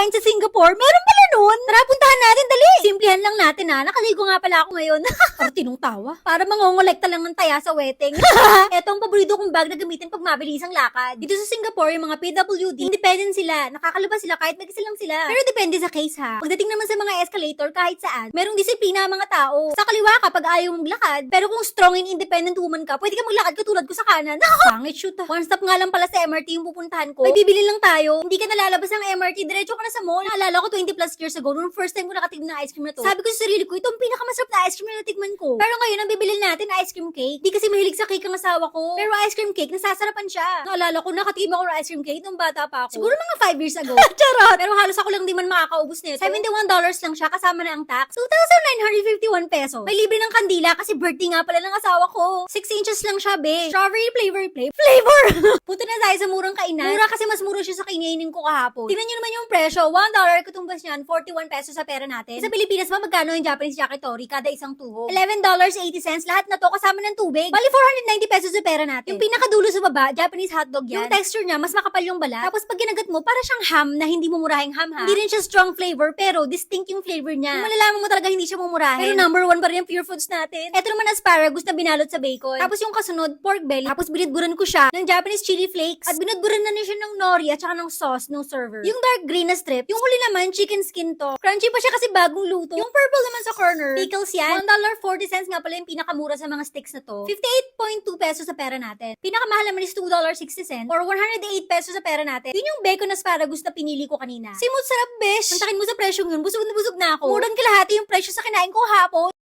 pagkain sa Singapore? Meron pala nun? Tara, puntahan natin, dali! Simplihan lang natin nakaligo nga pala ako ngayon. Tinong tawa. Para mangongolekta lang ng taya sa wedding. Eto ang paborito kong bag na gamitin pag mabilis ang lakad. Dito sa Singapore, yung mga PWD, independent sila. Nakakalabas sila kahit mag-isa lang sila. Pero depende sa case ha. Pagdating naman sa mga escalator, kahit saan, merong disiplina ang mga tao. Sa kaliwa ka pag ayaw mong maglakad, pero kung strong and independent woman ka, pwede ka maglakad katulad ko sa kanan. Pangit shoot One stop nga lang pala sa MRT yung pupuntahan ko. May bibili lang tayo. Hindi ka nalalabas ng MRT, diretso ka na sa mall. Naalala ko 20 plus years ago, nung first time ko nakatignan ng ice cream na to. Sabi ko sa sarili ko, ito ang pinakamasarap na ice cream na natikman ko. Pero ngayon, ang bibili natin ice cream cake. Di kasi mahilig sa cake ang asawa ko. Pero ice cream cake, nasasarapan siya. Naalala ko, nakatikim ako ng ice cream cake nung bata pa ako. Siguro mga 5 years ago. Charot! Pero halos ako lang di man makakaubos nito. $71 lang siya, kasama na ang tax. 2,951 pesos. May libre ng kandila kasi birthday nga pala ng asawa ko. 6 inches lang siya, be. Strawberry flavor! Punta na tayo sa murang kainan. Mura kasi mas mura siya sa kinainin ko kahapon. Tingnan nyo naman yung presyo. $1 katumbas niyan, 41 pesos sa pera natin. Sa Pilipinas ba, magkano yung Japanese yakitori kada isang tuhog? $11.80. Lahat na to kasama ng tubig. Bali 490 pesos sa pera natin. Yung pinakadulo sa baba, Japanese hotdog yan. Yung texture niya, mas makapal yung balat. Tapos pag ginagat mo, para siyang ham na hindi mumurahing ham ha. Hindi rin siya strong flavor, pero distinct yung flavor niya. Yung malalaman mo talaga hindi siya mumurahin. Pero number 1 pa rin yung pure foods natin. Ito naman asparagus na binalot sa bacon. Tapos yung kasunod, pork belly. Tapos binudburan ko siya ng Japanese chili flakes. At binudburan na siya ng nori at saka ng sauce ng server. Yung dark green na strip. Yung huli naman, chicken skin to. Crunchy pa siya kasi bagong luto. Yung purple naman sa corner, pickles yan. $1.40 nga pala yung pinakamura sa mga sticks na to. 58.2 pesos sa pera natin. Pinakamahal naman is $2.60 or 108 pesos sa pera natin. Yun yung bacon asparagus na pinili ko kanina. Simut sarap, besh! Mantakin mo sa presyo yun, busog na ako. Murang kalahati yung presyo sa kinain ko hapon.